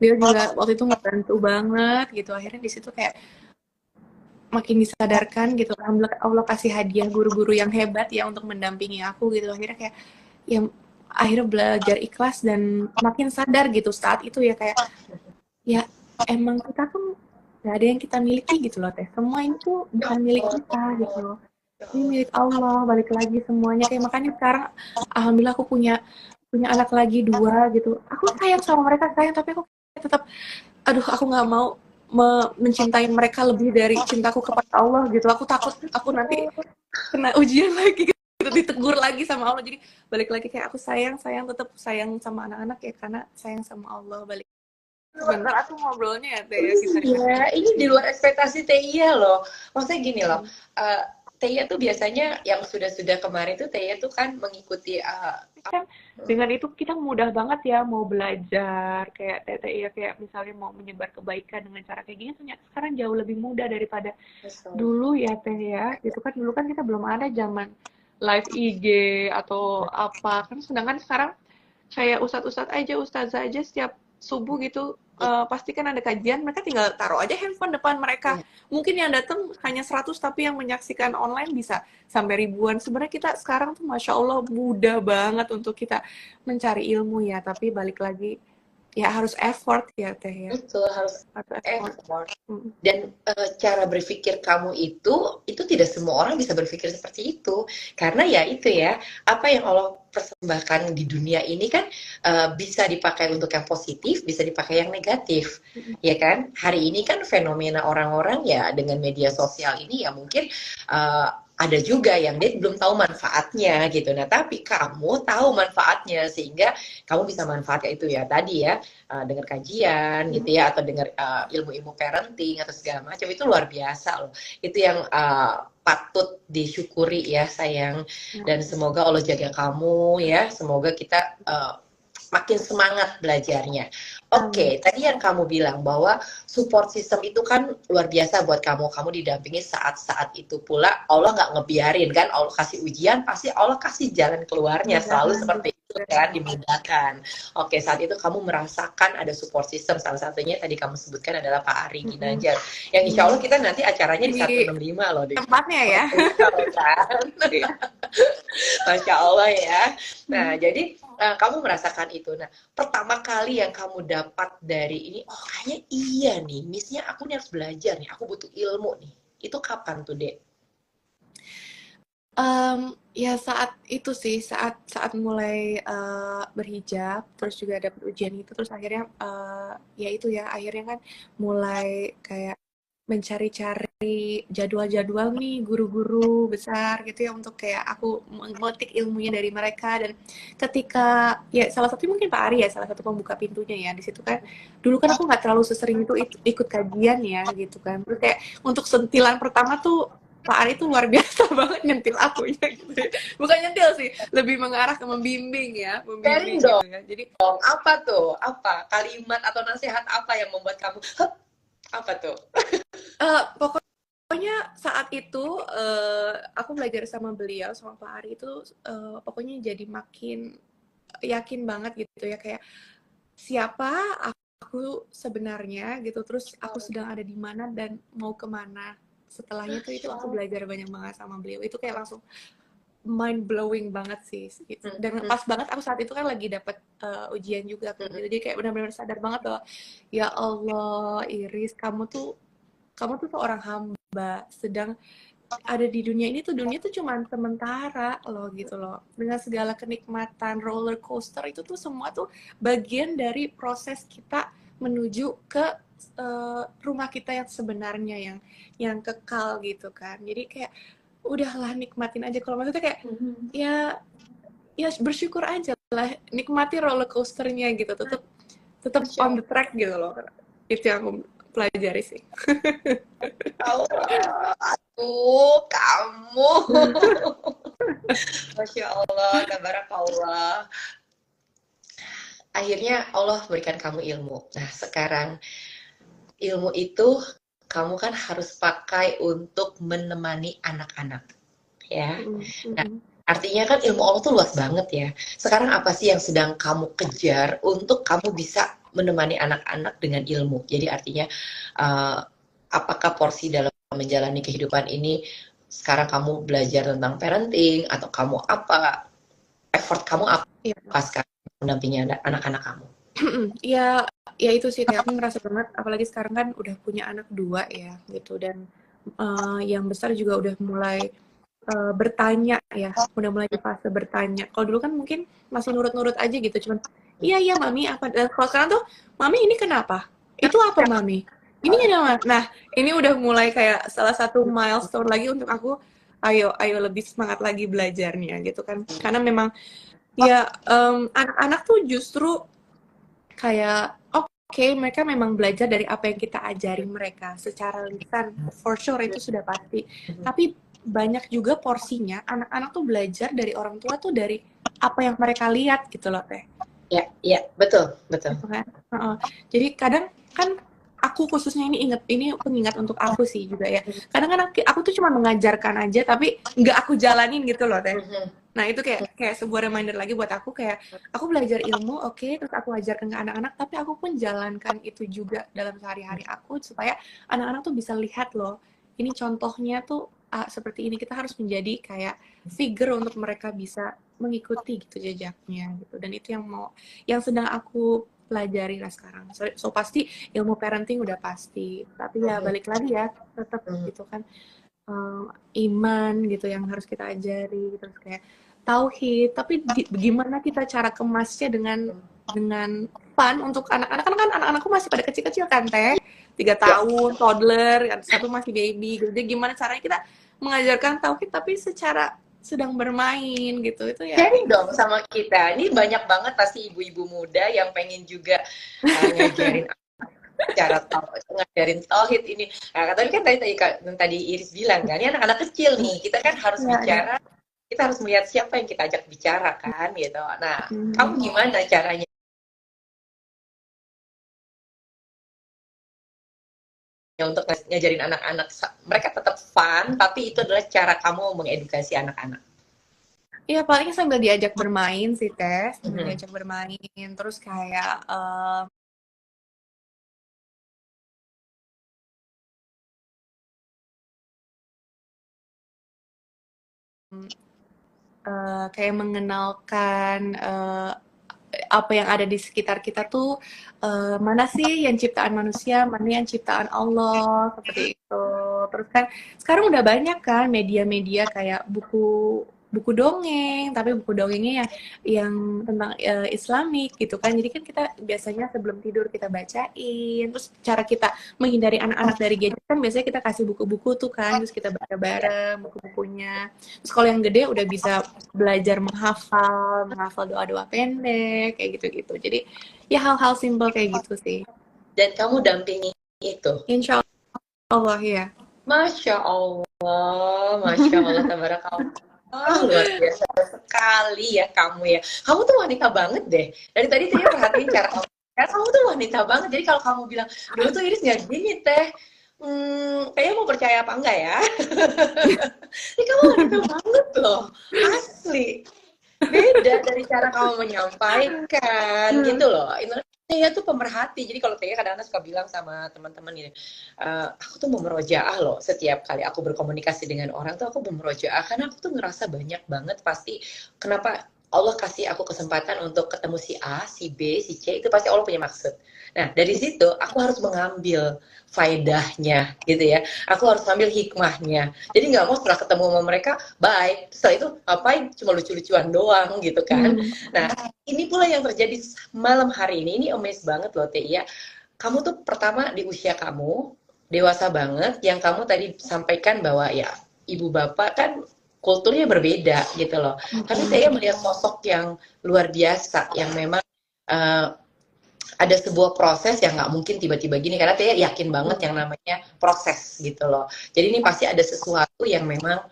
Dia juga waktu itu ngebantu banget gitu. Akhirnya di situ kayak makin disadarkan gitu. Alhamdulillah Allah kasih hadiah guru-guru yang hebat ya untuk mendampingi aku gitu. Akhirnya kayak ya akhirnya belajar ikhlas dan makin sadar gitu saat itu ya kayak ya emang kita tuh gak ada yang kita miliki gitu loh teh. Semua ini tuh bukan milik kita gitu loh. Ini milik Allah, balik lagi semuanya. Kayak makanya sekarang alhamdulillah aku punya punya anak lagi dua gitu. Aku sayang sama mereka sayang tapi aku tetap aduh aku nggak mau mencintai mereka lebih dari cintaku kepada Allah gitu. Aku takut aku nanti kena ujian lagi gitu, ditegur lagi sama Allah. Jadi balik lagi kayak aku sayang sayang tetap sayang sama anak-anak ya karena sayang sama Allah balik. Sebentar aku ngobrolnya ya teh ya kita. Iya, ini di luar ekspektasi Tia loh. Maksudnya gini loh, Tia tuh biasanya yang sudah-sudah kemarin tuh Tia tuh kan mengikuti Kan dengan itu kita mudah banget ya mau belajar kayak TTI ya kayak misalnya mau menyebar kebaikan dengan cara kayak gini ternyata sekarang jauh lebih mudah daripada dulu ya teh ya itu kan dulu kan kita belum ada zaman live IG atau apa kan sedangkan sekarang kayak ustadz-ustadz aja ustazah aja setiap subuh gitu pasti kan ada kajian mereka tinggal taruh aja handphone depan mereka iya, mungkin yang datang hanya 100 tapi yang menyaksikan online bisa sampai ribuan sebenarnya kita sekarang tuh masya Allah mudah banget untuk kita mencari ilmu ya tapi balik lagi ya harus effort ya teh ya itu harus harus effort. effort. Dan cara berpikir kamu itu tidak semua orang bisa berpikir seperti itu. Karena ya itu ya, apa yang Allah persembahkan di dunia ini kan bisa dipakai untuk yang positif, bisa dipakai yang negatif. Ya kan? Hari ini kan fenomena orang-orang ya dengan media sosial ini ya mungkin ada juga yang dia belum tahu manfaatnya gitu. Nah, tapi kamu tahu manfaatnya sehingga kamu bisa manfaatkan itu ya tadi ya dengar kajian gitu ya atau dengar ilmu-ilmu parenting atau segala macam itu luar biasa loh. Itu yang patut disyukuri ya sayang dan semoga Allah jaga kamu ya. Semoga kita makin semangat belajarnya. Oke, tadi yang kamu bilang bahwa support system itu kan luar biasa buat kamu. Kamu didampingi saat-saat itu pula Allah nggak ngebiarin kan. Allah kasih ujian, pasti Allah kasih jalan keluarnya. Selalu seperti itu kan, dimudahkan. Oke, saat itu kamu merasakan ada support system. Salah satunya tadi kamu sebutkan adalah Pak Ari Ginanjar. Yang insya Allah kita nanti acaranya di Di 165 loh. Di tempatnya ya. kan? Masya Allah ya. Nah, jadi kamu merasakan itu. Nah, pertama kali yang kamu dapat dari ini, oh kayaknya iya nih, misalnya aku nih harus belajar nih, aku butuh ilmu nih. Itu kapan tuh, Dek? Ya saat itu sih, saat saat mulai, berhijab, terus juga dapet ujian itu, terus akhirnya, ya itu ya, akhirnya kan mulai kayak mencari-cari jadwal-jadwal nih guru-guru besar gitu ya, untuk kayak aku mengulik ilmunya dari mereka dan ketika ya salah satu mungkin Pak Ari ya, salah satu pembuka pintunya ya, di situ kan dulu kan aku nggak terlalu sesering itu ikut kajian ya gitu kan, terus kayak untuk sentilan pertama tuh Pak Ari tuh luar biasa banget nyentil aku ya gitu ya. Bukan nyentil sih, lebih mengarah ke membimbing ya, Sharing membimbing gitu dong. ya. Jadi Apa tuh? Apa? Kalimat atau nasihat apa yang membuat kamu, "Hup," apa tuh? pokoknya saat itu aku belajar sama beliau sama Pak Ari itu pokoknya jadi makin yakin banget gitu ya kayak siapa aku sebenarnya gitu terus aku sedang ada di mana dan mau kemana setelahnya tuh itu aku belajar banyak banget sama beliau itu kayak langsung mind blowing banget sih dan pas banget aku saat itu kan lagi dapat ujian juga kan gitu jadi kayak benar-benar sadar banget bahwa ya Allah Iris kamu tuh orang hamba sedang ada di dunia ini tuh dunia tuh cuma sementara loh gitu loh dengan segala kenikmatan roller coaster itu tuh semua tuh bagian dari proses kita menuju ke rumah kita yang sebenarnya yang kekal gitu kan jadi kayak udahlah nikmatin aja kalau maksudnya kayak ya ya bersyukur aja lah nikmati roller coasternya gitu tetap tetap Masya on the track gitu loh itu yang aku pelajari sih. Allah. Aduh, kamu. Masya Allah, tabarakallah. Akhirnya Allah berikan kamu ilmu. Nah, sekarang ilmu itu kamu kan harus pakai untuk menemani anak-anak, ya. Nah, Artinya kan ilmu Allah tuh luas banget ya. Sekarang apa sih yang sedang kamu kejar untuk kamu bisa menemani anak-anak dengan ilmu? Jadi artinya uh, apakah porsi dalam menjalani kehidupan ini sekarang kamu belajar tentang parenting atau kamu apa effort kamu apa Iya. sekarang mendampingi anak-anak kamu? Ya, ya itu sih kayak aku ngerasa banget, apalagi sekarang kan udah punya anak 2 ya gitu, dan yang besar juga udah mulai bertanya ya, udah mulai di fase bertanya. Kalau dulu kan mungkin masih nurut-nurut aja gitu, cuman iya iya mami apa. Dan kalau sekarang tuh, mami ini kenapa? Itu apa mami? Ini kenapa? Nah, ini udah mulai kayak salah satu milestone lagi untuk aku. Ayo, ayo lebih semangat lagi belajarnya gitu kan. Karena memang ya anak-anak tuh justru kayak oke, mereka memang belajar dari apa yang kita ajari mereka secara lisan, for sure itu sudah pasti. Tapi banyak juga porsinya anak-anak tuh belajar dari orang tua tuh dari apa yang mereka lihat gitu loh teh. Ya, ya, betul, betul. Gitu kan? Jadi kadang kan aku khususnya ini pengingat untuk aku sih juga ya. Kadang kan aku tuh cuma mengajarkan aja tapi nggak aku jalanin gitu loh teh. Nah itu kayak sebuah reminder lagi buat aku, kayak aku belajar ilmu, oke, terus aku ajarkan ke anak-anak, tapi aku pun jalankan itu juga dalam sehari-hari aku supaya anak-anak tuh bisa lihat loh, ini contohnya tuh seperti ini. Kita harus menjadi kayak figure untuk mereka bisa mengikuti gitu jejaknya gitu. Dan itu yang sedang aku pelajari lah sekarang. So pasti ilmu parenting udah pasti, tapi ya balik lagi ya tetap gitu kan, iman gitu yang harus kita ajari, terus kayak tauhid, tapi gimana kita cara kemasnya dengan fun untuk anak-anak. Kan anak-anakku masih pada kecil-kecil kan teh, 3 tahun toddler kan, satu masih baby gitu. Jadi gimana caranya kita mengajarkan tauhid tapi secara sedang bermain gitu, itu ya. Sharing dong sama kita. Ini banyak banget pasti ibu-ibu muda yang pengen juga ngajarin cara ngajarin tauhid ini. Nah, tapi kan tadi Iris bilang kan, ini anak-anak kecil nih, kita kan harus bicara, kita harus melihat siapa yang kita ajak bicara kan, gitu. Nah, kamu gimana caranya untuk ngajarin anak-anak mereka tetap fun, tapi itu adalah cara kamu mengedukasi anak-anak? Iya, paling sambil diajak bermain sih teh, sambil diajak bermain, terus kayak kayak mengenalkan apa yang ada di sekitar kita tuh, mana sih yang ciptaan manusia, mana yang ciptaan Allah, seperti itu. Terus kan sekarang udah banyak kan media-media kayak buku dongeng, tapi buku dongengnya yang tentang Islamik gitu kan. Jadi kan kita biasanya sebelum tidur kita bacain. Terus cara kita menghindari anak-anak dari gadget kan biasanya kita kasih buku-buku tuh kan, terus kita baca bareng buku-bukunya. Terus kalau yang gede udah bisa belajar menghafal doa-doa pendek kayak gitu-gitu. Jadi ya hal-hal simpel kayak gitu sih. Dan kamu dampingi itu? Insya Allah ya. Masya Allah, Masya Allah, tabarakallah, luar biasa sekali ya kamu ya. Kamu tuh wanita banget deh. Dari tadi saya perhatiin cara kamu. Ya, kamu tuh wanita banget. Jadi kalau kamu bilang, dulu tuh Iris nggak gini teh, kayaknya mau percaya apa enggak ya? Ini kamu wanita banget loh, asli. Beda dari cara kamu menyampaikan gitu loh. Saya tuh pemerhati. Jadi kalau Taya kadang-kadang suka bilang sama teman-teman gini, aku tuh memerojaah loh. Setiap kali aku berkomunikasi dengan orang tuh aku memerojaah, karena aku tuh ngerasa banyak banget pasti kenapa Allah kasih aku kesempatan untuk ketemu si A, si B, si C, itu pasti Allah punya maksud. Nah, dari situ aku harus mengambil faedahnya gitu ya. Aku harus ambil hikmahnya. Jadi nggak mau setelah ketemu sama mereka, bye. Setelah itu ngapain? Cuma lucu-lucuan doang gitu kan. Nah, ini pula yang terjadi malam hari ini. Ini amazed banget loh, Teh ya. Kamu tuh pertama di usia kamu, dewasa banget, yang kamu tadi sampaikan bahwa ya ibu bapak kan kulturnya berbeda gitu loh. Tapi saya melihat sosok yang luar biasa, yang memang ada sebuah proses yang nggak mungkin tiba-tiba gini, karena saya yakin banget yang namanya proses gitu loh. Jadi ini pasti ada sesuatu yang memang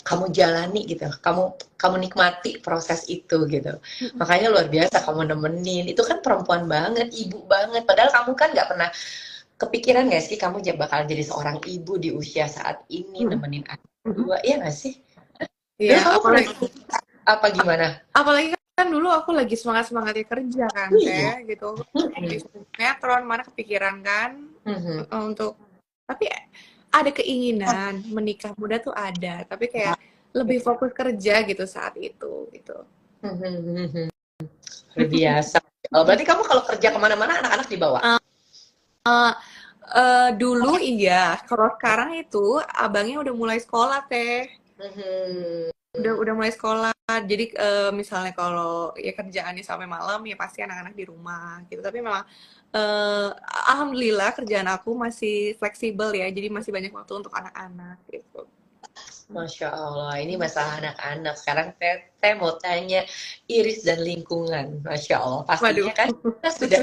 kamu jalani gitu, kamu nikmati proses itu gitu. Makanya luar biasa kamu nemenin. Itu kan perempuan banget, ibu banget. Padahal kamu kan nggak pernah kepikiran nggak sih kamu bakal jadi seorang ibu di usia saat ini nemenin anak dua, iya nggak sih? Dulu Iya, kamu pernah apalagi apa gimana? apalagi kan dulu aku lagi semangat-semangatnya kerja kan, Iya. Teh, gitu. Di Mhm. sinetron, mana kepikiran kan Mhm. untuk tapi ada keinginan menikah muda tuh ada, tapi kayak lebih fokus kerja gitu saat itu gitu. Mhm. Luar biasa. Oh, berarti kamu kalau kerja kemana-mana anak-anak dibawa? Eh, dulu iya, kalau sekarang itu abangnya udah mulai sekolah, Teh. Mhm. Udah mulai sekolah. Jadi misalnya kalau ya kerjaannya sampai malam ya pasti anak-anak di rumah gitu. Tapi memang eh, alhamdulillah kerjaan aku masih fleksibel ya. Jadi masih banyak waktu untuk anak-anak gitu. Masya Allah, ini masalah anak-anak. Sekarang Teteh mau tanya Iris dan lingkungan. Masya Allah, Waduh. pastinya kan kita sudah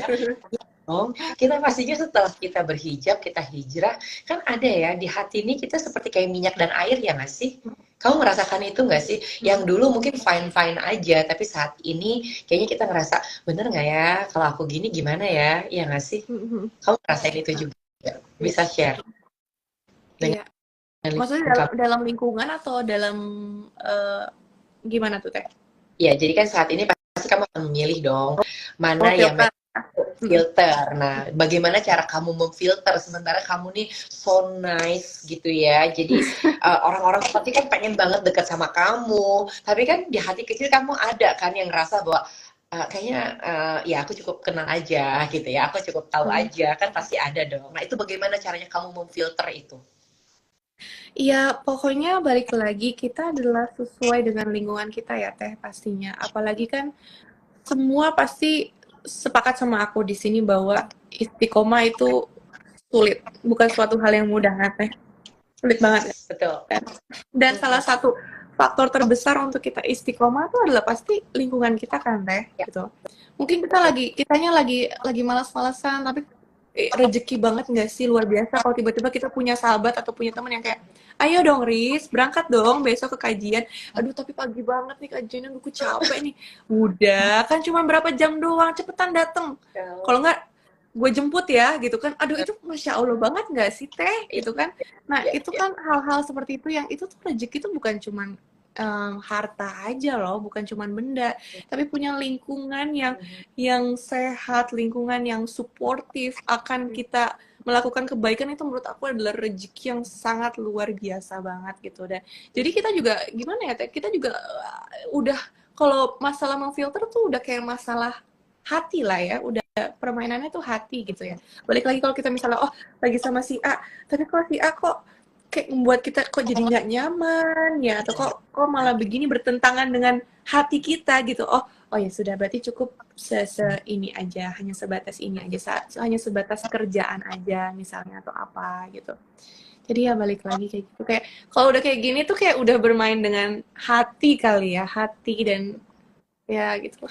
dong. Kita pastinya setelah kita berhijab, kita hijrah, kan ada ya di hati ini kita seperti kayak minyak dan air ya nggak sih? Kamu merasakan itu nggak sih? Yang dulu mungkin fine-fine aja, tapi saat ini kayaknya kita ngerasa bener nggak ya? Kalau aku gini gimana ya? Iya nggak sih? Kamu ngerasain itu juga? Iya. Bisa share dengan Iya. Maksudnya lingkungan kamu? dalam lingkungan atau dalam eh, gimana tuh Teh? Ya, jadi kan saat ini pasti kamu akan memilih dong mana Oh, yang filter. Mm-mm. filter. Nah, bagaimana cara kamu memfilter sementara kamu nih so nice gitu ya. Jadi orang-orang pasti kan pengen banget dekat sama kamu, tapi kan di hati kecil kamu ada kan yang ngerasa bahwa kayaknya ya aku cukup kenal aja gitu ya, aku cukup tahu Mm. aja kan pasti ada dong. Nah, itu bagaimana caranya kamu memfilter itu? Iya, pokoknya balik lagi kita adalah sesuai dengan lingkungan kita ya Teh pastinya. Apalagi kan semua pasti sepakat sama aku di sini bahwa istiqomah itu sulit, bukan suatu hal yang mudah, kan, Teh. Sulit banget ya. Betul. Dan salah Mhm. satu faktor terbesar untuk kita istiqomah itu adalah pasti lingkungan kita kan, Teh, Ya, gitu. Mungkin betul. kitanya lagi malas-malasan, tapi rezeki banget nggak sih luar biasa kalau tiba-tiba kita punya sahabat atau punya teman yang kayak, ayo dong Riz, berangkat dong besok ke kajian. Aduh tapi pagi banget nih kajiannya, aku capek nih. Udah, kan cuma berapa jam doang, cepetan dateng. Kalau nggak, gue jemput ya gitu kan. Aduh itu Masya Allah banget nggak sih Teh Iya, gitu kan. Nah iya, itu iya. kan hal-hal seperti itu yang itu tuh rezeki tuh bukan cuman harta aja loh, bukan cuman benda, tapi punya lingkungan yang sehat, lingkungan yang suportif akan kita melakukan kebaikan itu menurut aku adalah rezeki yang sangat luar biasa banget gitu. Dan jadi kita juga gimana ya Teh, kita juga udah kalau masalah memfilter tuh udah kayak masalah hati lah ya, udah permainannya tuh hati gitu ya. Balik lagi kalau kita misalnya oh lagi sama si A, tapi kok si A kok kayak membuat kita kok jadi nggak nyaman ya, atau kok malah begini bertentangan dengan hati kita gitu. Oh ya sudah berarti cukup ini aja, hanya sebatas ini aja, hanya sebatas kerjaan aja misalnya atau apa gitu. Jadi ya balik lagi kayak gitu, kayak kalau udah kayak gini tuh kayak udah bermain dengan hati kali ya, hati dan ya gitu.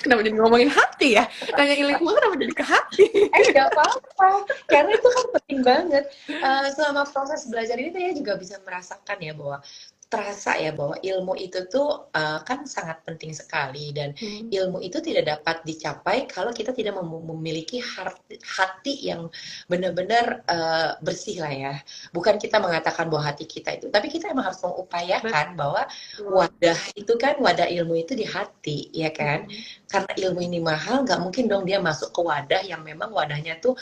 Kenapa jadi ngomongin hati ya? Nanyain lingkungan kenapa jadi ke hati? Nggak apa-apa, karena itu kan penting banget. Selama proses belajar ini saya juga bisa merasakan ya bahwa terasa ya bahwa ilmu itu tuh kan sangat penting sekali dan Hmm. ilmu itu tidak dapat dicapai kalau kita tidak memiliki hati yang benar-benar bersih lah ya. Bukan kita mengatakan bahwa hati kita itu, tapi kita emang harus mengupayakan bahwa Betul. wadah itu kan wadah ilmu itu di hati, ya kan? Hmm. Karena ilmu ini mahal, nggak mungkin dong dia masuk ke wadah yang memang wadahnya tuh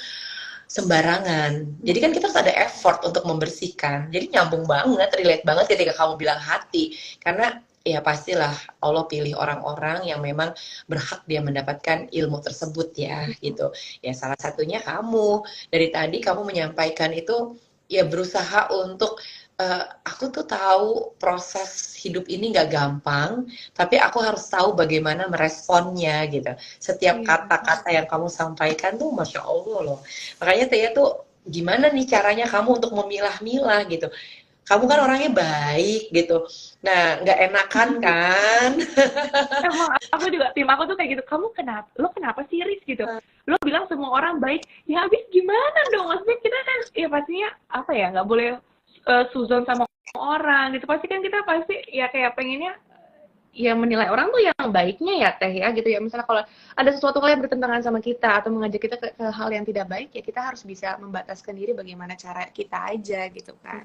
sembarangan. Jadi kan kita harus ada effort untuk membersihkan. Jadi nyambung banget, relate banget ketika kamu bilang hati. Karena ya pastilah Allah pilih orang-orang yang memang berhak dia mendapatkan ilmu tersebut ya gitu. Ya salah satunya kamu. Dari tadi kamu menyampaikan itu ya berusaha untuk aku tuh tahu proses hidup ini nggak gampang, tapi aku harus tahu bagaimana meresponnya gitu. Setiap Iya. kata-kata yang kamu sampaikan tuh, masya Allah loh. Makanya Tia tuh gimana nih caranya kamu untuk memilah-milah gitu. Kamu kan Hmm. orangnya baik gitu. Nah, nggak enakan kan? Emang aku juga tim aku tuh kayak gitu. Lo kenapa sih Riz gitu? Lo bilang semua orang baik. Ya habis gimana dong? Maksudnya kita kan ya pastinya apa ya nggak boleh suzon sama orang gitu. Pasti kan kita pasti ya kayak pengennya ya menilai orang tuh yang baiknya ya Teh ya gitu ya. Misalnya kalau ada sesuatu hal yang bertentangan sama kita atau mengajak kita ke hal yang tidak baik ya kita harus bisa membataskan diri bagaimana cara kita aja gitu kan.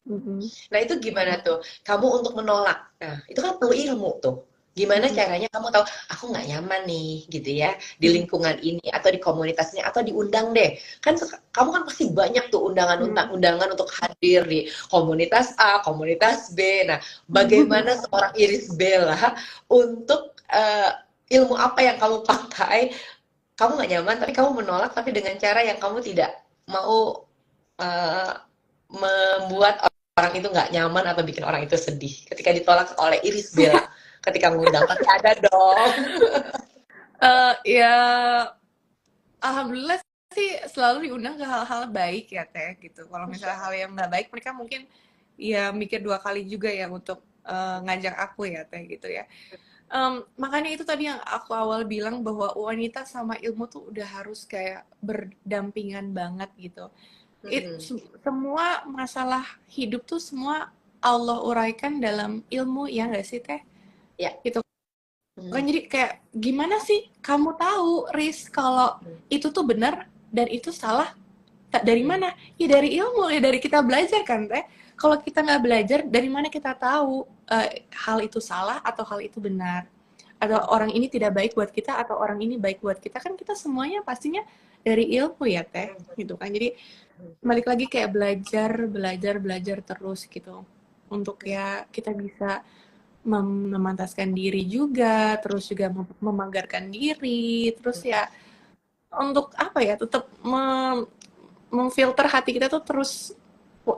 Mm-mm. Nah itu gimana tuh? Kamu untuk menolak. Nah itu kan perlu ilmu tuh. Gimana Mm-mm. caranya kamu tahu aku nggak nyaman nih gitu ya di Mm-mm. lingkungan ini atau di komunitasnya atau diundang deh. Kan kamu kan pasti banyak tuh undangan-undangan untuk hadir di komunitas A, komunitas B. Nah, bagaimana seorang Iris Bella untuk ilmu apa yang kamu pakai? Kamu nggak nyaman tapi kamu menolak tapi dengan cara yang kamu tidak mau eh, membuat orang itu nggak nyaman atau bikin orang itu sedih ketika ditolak oleh Iris Bella ketika ngundang pasti ada dong. Ya alhamdulillah sih selalu diundang ke hal-hal baik ya Teh gitu. Kalau misalnya hal yang nggak baik mereka mungkin ya mikir dua kali juga ya untuk ngajak aku ya Teh gitu ya. Makanya itu tadi yang aku awal bilang bahwa wanita sama ilmu tuh udah harus kayak berdampingan banget gitu. Semua masalah hidup tuh semua Allah uraikan dalam ilmu ya nggak sih Teh? Ya. Gitu kan jadi kayak gimana sih kamu tahu Riz kalau itu tuh benar dan itu salah dari mana? Ya dari ilmu ya dari kita belajar kan Teh. Kalau kita nggak belajar dari mana kita tahu hal itu salah atau hal itu benar? Atau orang ini tidak baik buat kita atau orang ini baik buat kita kan kita semuanya pastinya dari ilmu ya Teh gitu kan. Jadi balik lagi kayak belajar terus gitu untuk ya kita bisa memantaskan diri juga terus juga memanggarkan diri terus ya untuk apa ya tetap memfilter hati kita tuh terus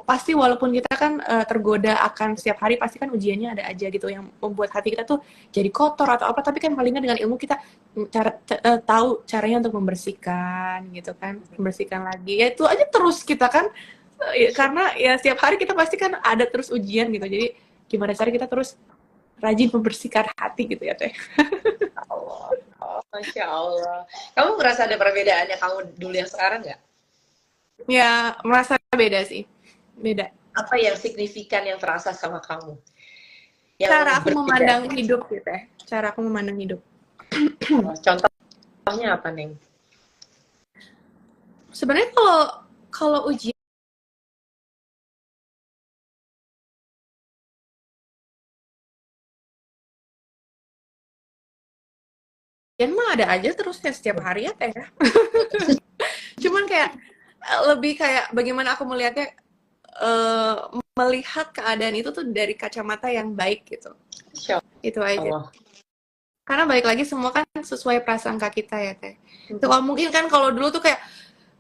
pasti walaupun kita kan tergoda akan setiap hari pasti kan ujiannya ada aja gitu yang membuat hati kita tuh jadi kotor atau apa tapi kan paling nggak dengan ilmu kita tahu caranya untuk membersihkan gitu kan membersihkan lagi ya itu aja terus kita kan karena ya setiap hari kita pasti kan ada terus ujian gitu jadi gimana cara kita terus rajin membersihkan hati gitu ya Teh. Allah. Oh, Masya Allah. Kamu merasa ada perbedaannya kamu dulu yang sekarang nggak? Ya merasa beda sih beda Apa yang signifikan yang terasa sama kamu? Yang cara aku berbeda. memandang hidup gitu ya cara aku memandang hidup. Contohnya apa, Neng? Sebenarnya kalau kalau ujian mah ada aja terus ya setiap hari ya Teh ya. Cuman kayak lebih kayak bagaimana aku melihatnya melihat keadaan itu tuh dari kacamata yang baik gitu. Masya Itu aja. Allah. Karena balik lagi semua kan sesuai prasangka kita ya Teh. Itu kalau mungkin kan kalau dulu tuh kayak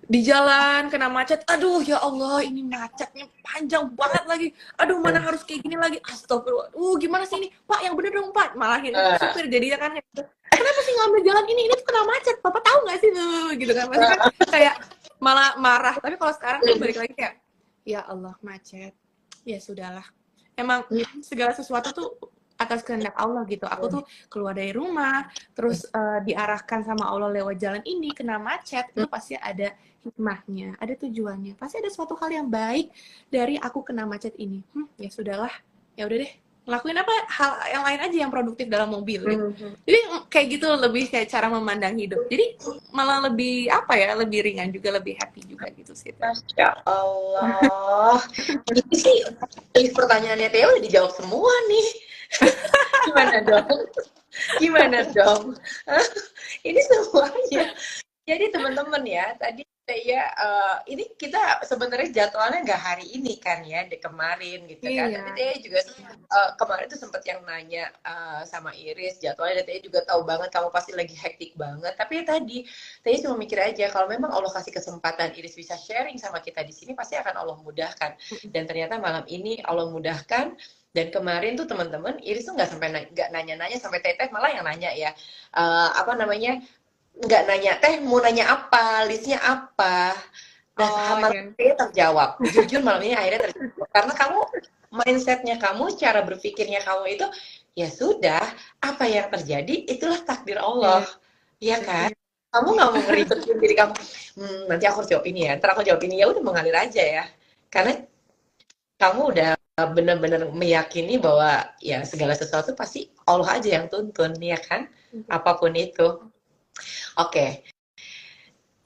di jalan kena macet, aduh ya Allah ini macetnya panjang banget lagi, aduh mana harus kayak gini lagi, astagfirullah, gimana sih ini Pak yang bener dong Pak, malahin supir jadinya kan kenapa sih ngambil jalan ini tuh kena macet, Bapak tahu nggak sih gitu kan, pasti kan kayak malah marah, tapi kalau sekarang tuh balik lagi kayak ya Allah macet, ya sudahlah, emang segala sesuatu tuh atas kehendak Allah gitu. Aku tuh keluar dari rumah, terus diarahkan sama Allah lewat jalan ini, kena macet, itu pasti ada hikmahnya, ada tujuannya. Pasti ada suatu hal yang baik dari aku kena macet ini. Ya sudahlah, ya udah deh. Lakuin apa hal yang lain aja yang produktif dalam mobil gitu. Jadi kayak gitu lebih kayak cara memandang hidup. Jadi malah lebih apa ya, lebih ringan juga, lebih happy juga gitu sih. Masya Allah. Ini sih list pertanyaannya Theo udah dijawab semua nih. Gimana dong? Gimana dong? Ini semuanya. Jadi teman-teman ya, tadi ya ini kita sebenarnya jadwalnya nggak hari ini kan ya, di kemarin gitu kan. Iya. Tapi Teh juga kemarin tuh sempat yang nanya sama Iris jadwalnya, dan Teh juga tahu banget kamu pasti lagi hektik banget. Tapi tadi Teh cuma mikir aja kalau memang Allah kasih kesempatan Iris bisa sharing sama kita di sini, pasti akan Allah mudahkan. Dan ternyata malam ini Allah mudahkan. Dan kemarin tuh teman-teman Iris tuh nggak sampai nggak nanya-nanya, sampai Teteh malah yang nanya ya, apa namanya, nggak nanya Teh mau nanya apa, listnya apa. Nah malam ini terjawab, jujur malam ini akhirnya terjawab karena kamu mindsetnya kamu, cara berpikirnya kamu itu ya sudah, apa yang terjadi itulah takdir Allah, ya kan. Kamu nggak mau ngeribetin diri kamu, nanti aku harus jawab ini ya, ntar aku jawab ini, ya udah mengalir aja ya, karena kamu udah benar-benar meyakini bahwa ya segala sesuatu pasti Allah aja yang tuntun, ya kan? Apapun itu. Oke.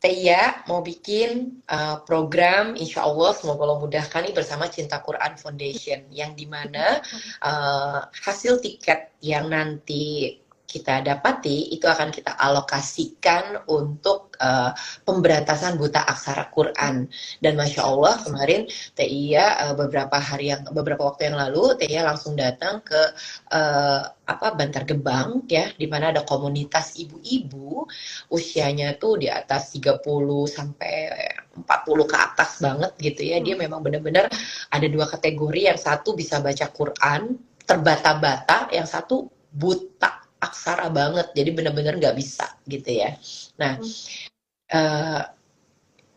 Tia mau bikin program, insya Allah semoga Allah mudahkan nih bersama Cinta Quran Foundation, yang dimana hasil tiket yang nanti kita dapati itu akan kita alokasikan untuk pemberantasan buta aksara Quran. Dan masya Allah kemarin Tia beberapa waktu yang lalu Tia langsung datang ke Bantar Gebang ya, di mana ada komunitas ibu-ibu usianya tuh di atas 30 sampai 40 ke atas banget gitu ya. Dia memang benar-benar ada dua kategori, yang satu bisa baca Quran terbata-bata, yang satu buta aksara banget, jadi benar-benar nggak bisa gitu ya. Nah,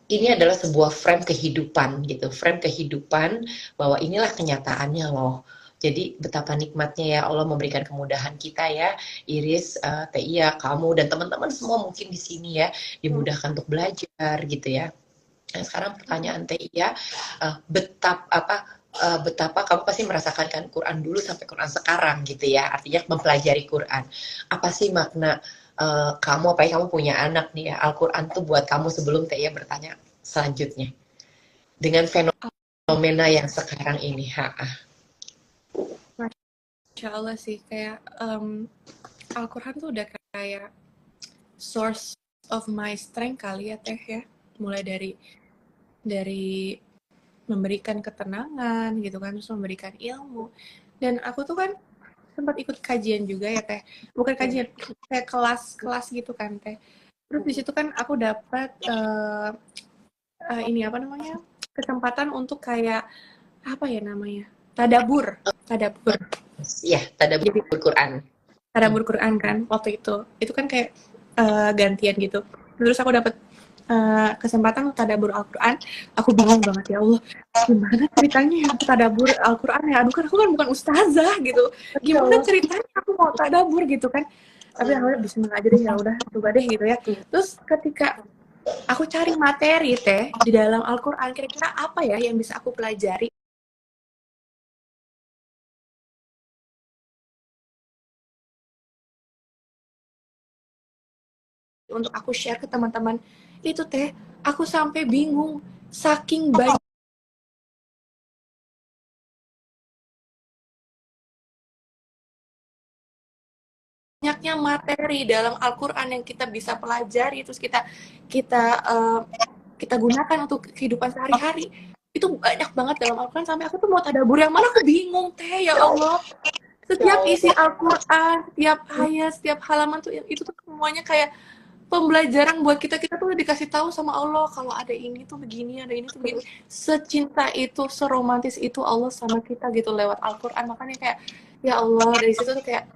ini adalah sebuah frame kehidupan gitu, frame kehidupan bahwa inilah kenyataannya loh. Jadi betapa nikmatnya ya Allah memberikan kemudahan kita ya, Iris, Tia, kamu dan teman-teman semua mungkin di sini ya, dimudahkan untuk belajar gitu ya. Nah, sekarang pertanyaan Tia, betapa kamu pasti merasakan kan Quran dulu sampai Quran sekarang gitu ya, artinya mempelajari Quran. Apa sih makna kamu, apalagi kamu punya anak nih ya, Al-Quran tuh buat kamu, sebelum Tia bertanya selanjutnya, dengan fenomena yang sekarang ini? Masya Allah sih, kayak Al-Quran tuh udah kayak source of my strength kali ya Teh ya, mulai dari memberikan ketenangan gitu kan, terus memberikan ilmu. Dan aku tuh kan sempat ikut kajian juga ya Teh, bukan kajian, kayak kelas gitu kan Teh. Terus di situ kan aku dapat kesempatan untuk kayak tadabur. Iya, tadabur Quran. Tadabur Quran kan waktu itu kan kayak gantian gitu. Terus aku dapat kesempatan tadabur Al-Quran. Aku bingung banget, ya Allah, gimana ceritanya ya tadabur Al-Quran ya? Aduh, kan aku kan bukan ustazah gitu. Gimana ceritanya aku mau tadabur gitu kan? Tapi aku bismillah aja deh, ya udah coba deh gitu ya. Terus ketika aku cari materi Teh di dalam Al-Quran, kira-kira apa ya yang bisa aku pelajari untuk aku share ke teman-teman. Itu Teh, aku sampai bingung, saking banyaknya materi dalam Al-Quran yang kita bisa pelajari, terus kita gunakan untuk kehidupan sehari-hari. Itu banyak banget dalam Al-Quran, sampai aku tuh mau tadabur yang mana aku bingung Teh, ya Allah. Setiap isi Al-Quran, setiap ayat, setiap halaman tuh itu tuh semuanya kayak pembelajaran buat kita tuh dikasih tahu sama Allah kalau ada ini tuh begini, ada ini tuh begini. Secinta itu, seromantis itu Allah sama kita gitu lewat Al-Quran. Makanya kayak, ya Allah, dari situ tuh kayak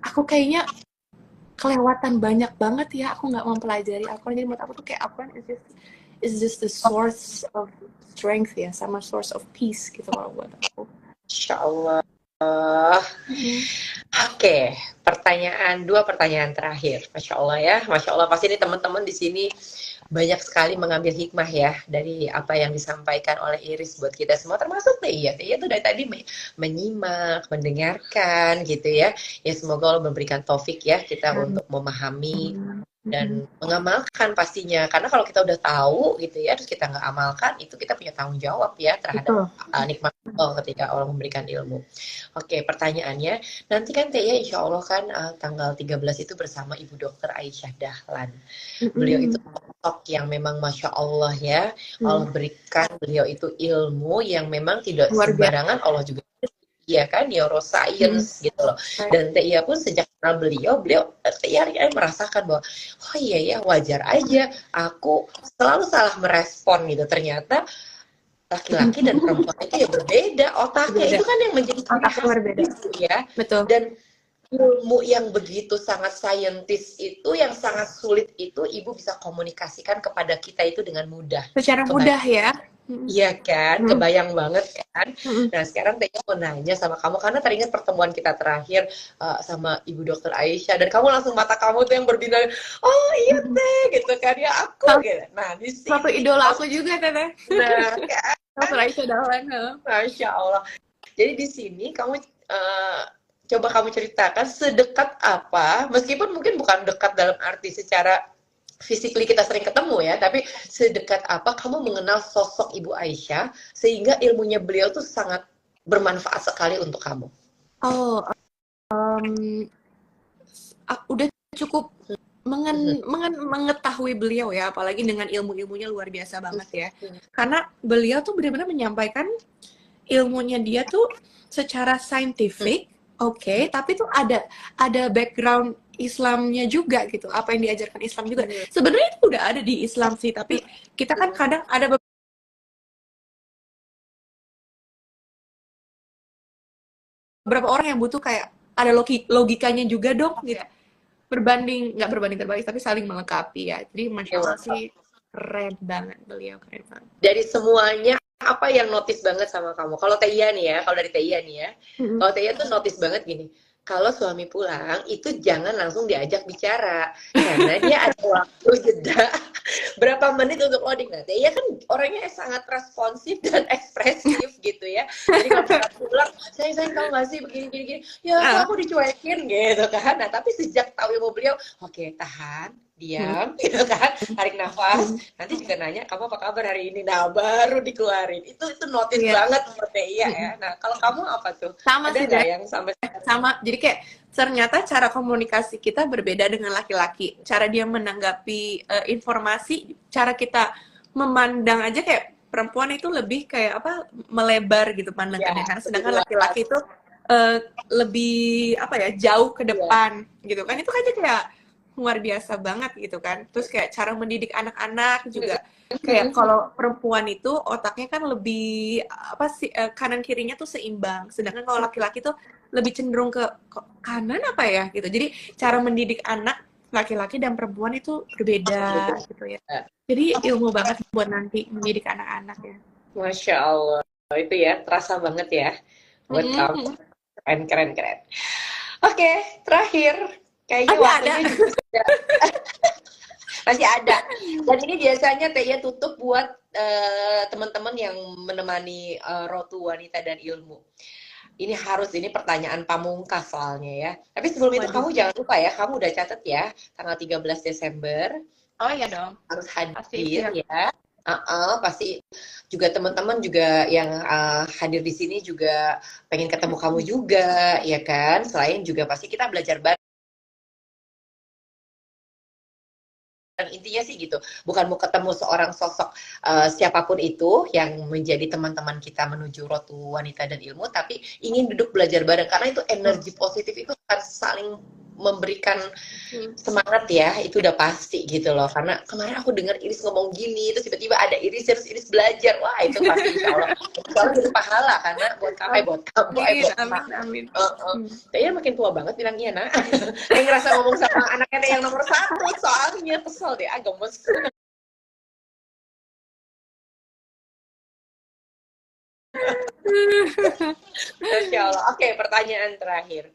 aku kayaknya kelewatan banyak banget ya, aku nggak mempelajari Al-Quran. Jadi menurut aku tuh kayak Al-Quran is just the source of strength ya, sama source of peace gitu kalau buat aku. Insya Allah. Oke, dua pertanyaan terakhir. Masya Allah ya, Masya Allah, pasti ini teman-teman di sini banyak sekali mengambil hikmah ya dari apa yang disampaikan oleh Iris buat kita semua, termasuk Tia tuh dari tadi menyimak, mendengarkan gitu ya. Ya semoga Allah memberikan taufik ya kita untuk memahami dan mengamalkan pastinya, karena kalau kita udah tahu gitu ya terus kita nggak amalkan, itu kita punya tanggung jawab ya terhadap nikmat Allah ketika Allah memberikan ilmu. Oke, pertanyaannya, nanti kan Tia insya Allah kan tanggal 13 itu bersama Ibu Dokter Aisyah Dahlan. Beliau itu sosok yang memang Masya Allah ya, Allah berikan beliau itu ilmu yang memang tidak sembarangan Allah juga. Iya kan, neuroscience gitu loh. Dan Tia pun sejak kenal beliau Tia merasakan bahwa oh iya ya, wajar aja aku selalu salah merespon gitu. Ternyata laki-laki dan perempuan itu ya berbeda otaknya. Itu kan yang menjadi otaknya berbeda ya. Betul. Dan ilmu yang begitu sangat saintis itu, yang sangat sulit itu, Ibu bisa komunikasikan kepada kita itu dengan mudah. Secara mudah ya. Iya kan, kebayang banget kan. Nah sekarang Tia mau nanya sama kamu, karena teringat pertemuan kita terakhir sama Ibu Dokter Aisyah, dan kamu langsung mata kamu tuh yang berbinar, oh iya Teh gitu kan ya, aku gitu. Nah di sini satu idola aku juga Teh. Nah kan, Dokter Aisyah Dahlan. Masya Allah. Jadi di sini kamu coba kamu ceritakan sedekat apa, meskipun mungkin bukan dekat dalam arti secara physically kita sering ketemu ya, tapi sedekat apa kamu mengenal sosok Ibu Aisyah sehingga ilmunya beliau tuh sangat bermanfaat sekali untuk kamu. Oh, udah cukup mengetahui beliau ya, apalagi dengan ilmu-ilmunya luar biasa banget ya. Karena beliau tuh benar-benar menyampaikan ilmunya dia tuh secara saintifik, oke, tapi tuh ada background Islamnya juga gitu. Apa yang diajarkan Islam juga. Sebenarnya itu udah ada di Islam sih, tapi kita kan kadang ada beberapa orang yang butuh kayak ada logikanya juga dong gitu. Nggak berbanding terbalik, tapi saling melengkapi ya. Jadi Masya Allah sih, keren banget beliau, keren banget. Dari semuanya, apa yang notice banget sama kamu? Kalau Tia nih ya, kalau dari Tia nih ya, kalau Tia tuh notice banget gini, kalau suami pulang itu jangan langsung diajak bicara karena dia ada waktu jeda berapa menit untuk loading. Nah, Tia kan orangnya sangat responsif dan ekspresif gitu ya. Jadi kalau kita pulang, sayang tahu nggak sih begini, ya aku dicuekin gitu kan. Nah, tapi sejak tahu ilmu beliau, oke, tahan, diam gitu kan, tarik nafas, nanti juga nanya kamu apa kabar hari ini, nah baru dikeluarin. Itu notice banget seperti iya ya. Nah, kalau kamu apa tuh? Sama Ada sih, nggak yang sampai sama, jadi kayak ternyata cara komunikasi kita berbeda dengan laki-laki. Cara dia menanggapi informasi, cara kita memandang aja kayak perempuan itu lebih kayak apa, melebar gitu pandangannya. Karena sedangkan laki-laki itu lebih apa ya, jauh ke depan gitu kan. Itu kan kayak luar biasa banget gitu kan. Terus kayak cara mendidik anak-anak juga kayak kalau perempuan itu otaknya kan lebih apa sih, kanan kirinya tuh seimbang. Sedangkan kalau laki-laki tuh lebih cenderung ke kanan apa ya gitu. Jadi cara mendidik anak laki-laki dan perempuan itu berbeda gitu ya. Jadi ilmu banget buat nanti mendidik anak-anak ya. Masya Allah, itu ya terasa banget ya buat kamu. Keren. Oke, terakhir kayaknya waktunya ada. juga sudah masih ada. Dan ini biasanya Tia tutup buat teman-teman yang menemani Rotu Wanita dan Ilmu. Ini pertanyaan pamungkas soalnya ya. Tapi sebelum itu kamu jangan lupa ya, kamu udah catat ya, tanggal 13 Desember. Oh iya dong. Harus hadir ya. Pasti juga teman-teman juga yang hadir di sini juga pengen ketemu kamu juga, ya kan? Selain juga pasti kita belajar bareng. Dan intinya sih gitu, bukan mau ketemu seorang sosok siapapun itu yang menjadi teman-teman kita menuju Rotu Wanita dan Ilmu, tapi ingin duduk belajar bareng karena itu energi positif itu akan saling memberikan semangat ya, itu udah pasti gitu loh. Karena kemarin aku dengar Iris ngomong gini, terus tiba-tiba ada Iris belajar, wah itu pasti insya Allah jadi pahala karena buat kamu, buat amin. Kayaknya makin tua banget bilang iya nak. Kayak ngerasa ngomong sama anaknya yang nomor 1 soalnya kesel deh, gemes. Masya Allah. Oke, pertanyaan terakhir.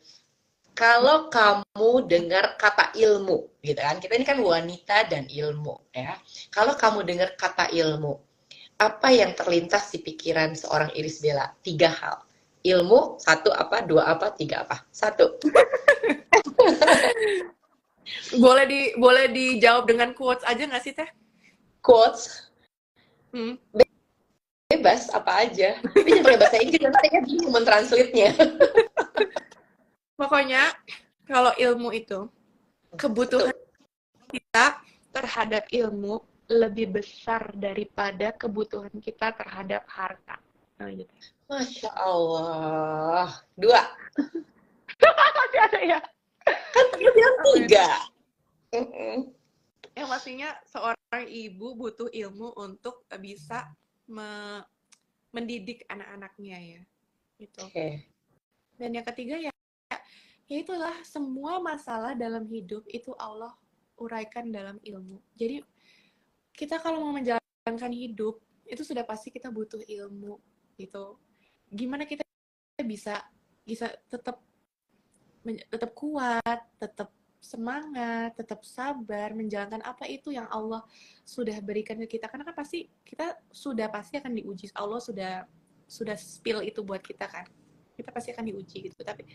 Kalau kamu dengar kata ilmu, gitu kan? Kita ini kan wanita dan ilmu, ya. Kalau kamu dengar kata ilmu, apa yang terlintas di pikiran seorang Iris Bella? 3 hal. Ilmu, 1 apa, 2 apa, 3 apa? 1. Boleh dijawab dengan quotes aja nggak sih Teh? Quotes? Bebas, apa aja. Tapi jangan pakai bahasa Inggris, nanti saya bingung mentranslate-nya. Pokoknya kalau ilmu itu kebutuhan kita terhadap ilmu lebih besar daripada kebutuhan kita terhadap harta. Nah, gitu. Masya Allah. 2. Masih ada ya? Kan dia bilang 3. Yang pastinya seorang ibu butuh ilmu untuk bisa mendidik anak-anaknya ya. Gitu. Dan yang ketiga ya itulah, semua masalah dalam hidup itu Allah uraikan dalam ilmu. Jadi kita kalau mau menjalankan hidup itu sudah pasti kita butuh ilmu gitu. Gimana kita bisa tetap kuat, tetap semangat, tetap sabar menjalankan apa itu yang Allah sudah berikan ke kita, karena kan pasti kita sudah pasti akan diuji. Allah sudah spill itu buat kita kan. kita pasti akan diuji gitu. Tapi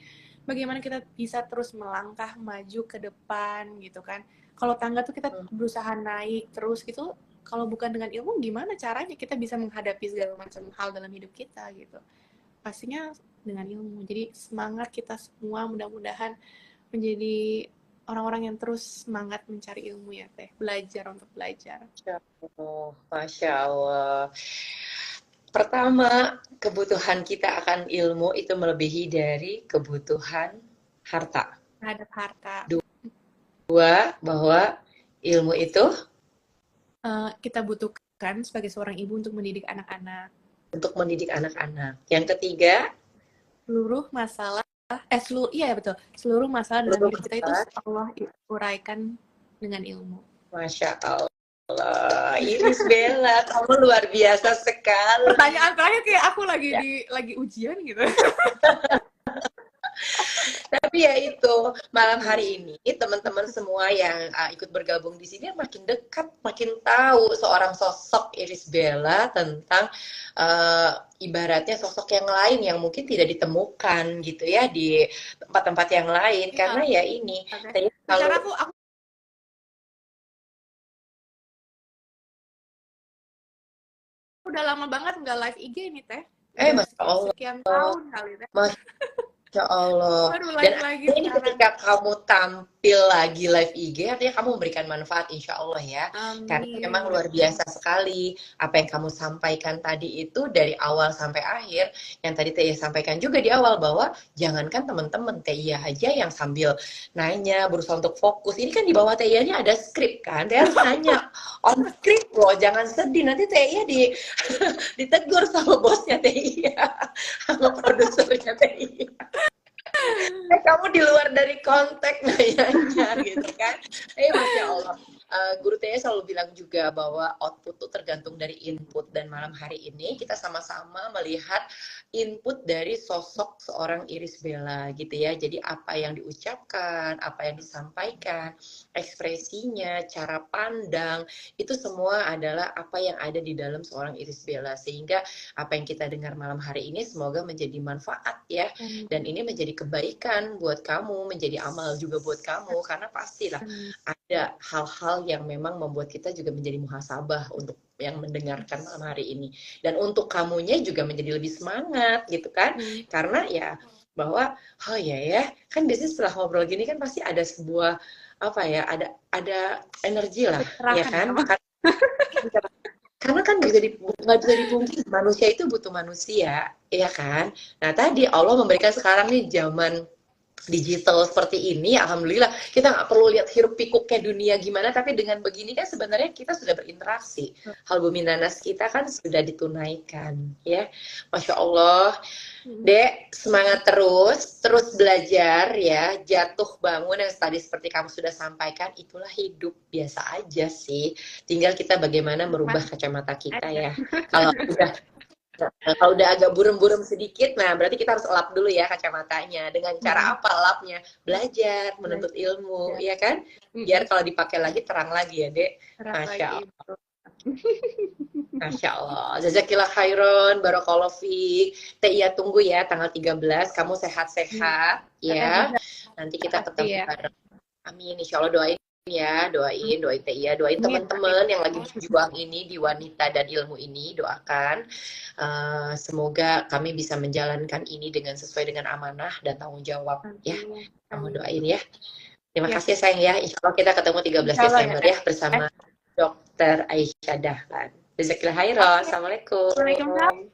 bagaimana kita bisa terus melangkah maju ke depan gitu kan. Kalau tangga tuh kita berusaha naik terus gitu, kalau bukan dengan ilmu gimana caranya kita bisa menghadapi segala macam hal dalam hidup kita gitu. Pastinya dengan ilmu. Jadi semangat kita semua, mudah-mudahan menjadi orang-orang yang terus semangat mencari ilmu ya Teh, belajar untuk belajar. Masya Allah. Pertama, kebutuhan kita akan ilmu itu melebihi dari kebutuhan harta. Terhadap harta. Dua, bahwa ilmu itu kita butuhkan sebagai seorang ibu untuk mendidik anak-anak. Untuk mendidik anak-anak. Yang ketiga, seluruh masalah, seluruh masalah dalam hidup kita itu Allah uraikan dengan ilmu. Masya Allah. Iris Bella, kamu luar biasa sekali. Pertanyaan terakhir kayak aku lagi ujian gitu. Tapi ya itu, malam hari ini teman-teman semua yang ikut bergabung di sini makin dekat, makin tahu seorang sosok Iris Bella tentang ibaratnya sosok yang lain yang mungkin tidak ditemukan gitu ya di tempat-tempat yang lain. Ya. Karena ya ini. Okay. Kalau aku udah lama banget nggak live IG nih Teh. Masya Allah. Sekian tahun kali Teh. Masya Allah. Dan lagi ini ketika kamu tampil lagi live IG, artinya kamu memberikan manfaat insya Allah ya. Amin. Karena memang luar biasa sekali apa yang kamu sampaikan tadi itu dari awal sampai akhir. Yang tadi Tia sampaikan juga di awal bahwa jangankan teman-teman Tia aja yang sambil nanya, berusaha untuk fokus. Ini kan di bawah Tia-nya ada skrip kan. Tia harus nanya on script loh, jangan sedih. Nanti Tia ditegur sama bosnya Tia, sama produsernya Tia. Kamu di luar dari konteks nanya gitu kan. Masya Allah. Guru Tia selalu bilang juga bahwa output itu tergantung dari input, dan malam hari ini kita sama-sama melihat input dari sosok seorang Iris Bella gitu ya. Jadi apa yang diucapkan, apa yang disampaikan, ekspresinya, cara pandang, itu semua adalah apa yang ada di dalam seorang Iris Bella. Sehingga apa yang kita dengar malam hari ini semoga menjadi manfaat ya, dan ini menjadi kebaikan buat kamu, menjadi amal juga buat kamu, karena pastilah ada hal-hal yang memang membuat kita juga menjadi muhasabah untuk yang mendengarkan malam hari ini, dan untuk kamunya juga menjadi lebih semangat gitu kan. Karena ya bahwa kan biasanya setelah ngobrol gini kan pasti ada sebuah ada energi lah ya kan. Karena kan nggak bisa dipungkiri manusia itu butuh manusia ya kan. Nah tadi Allah memberikan sekarang nih zaman digital seperti ini, alhamdulillah kita nggak perlu lihat hiruk pikuknya dunia gimana, tapi dengan begini kan sebenarnya kita sudah berinteraksi, hal bumi nanas kita kan sudah ditunaikan ya. Masya Allah. Dek, semangat terus belajar ya, jatuh bangun yang tadi seperti kamu sudah sampaikan, itulah hidup, biasa aja sih, tinggal kita bagaimana merubah kacamata kita ya. Kalau udah agak burem-burem sedikit, nah berarti kita harus lap dulu ya kacamatanya. Dengan cara apa lapnya? Belajar, menuntut ilmu, ya kan? Biar kalau dipakai lagi terang lagi ya, Dek. Masya Allah. Masya Allah. Jazakillah khairon, barakallahu fiik. Tia tunggu ya tanggal 13, kamu sehat-sehat ya. Nanti kita ketemu bareng. Amin, insya Allah doain ya, doain Tia, doain teman-teman yang lagi berjuang ini di wanita dan ilmu ini, doakan semoga kami bisa menjalankan ini dengan sesuai dengan amanah dan tanggung jawab ya. Kamu doain ya. Terima kasih sayang ya. Insya Allah kita ketemu 13 Desember ya bersama Dr. Aisyah Dahlan. Jazakallahu khairan. Assalamualaikum. Waalaikumsalam.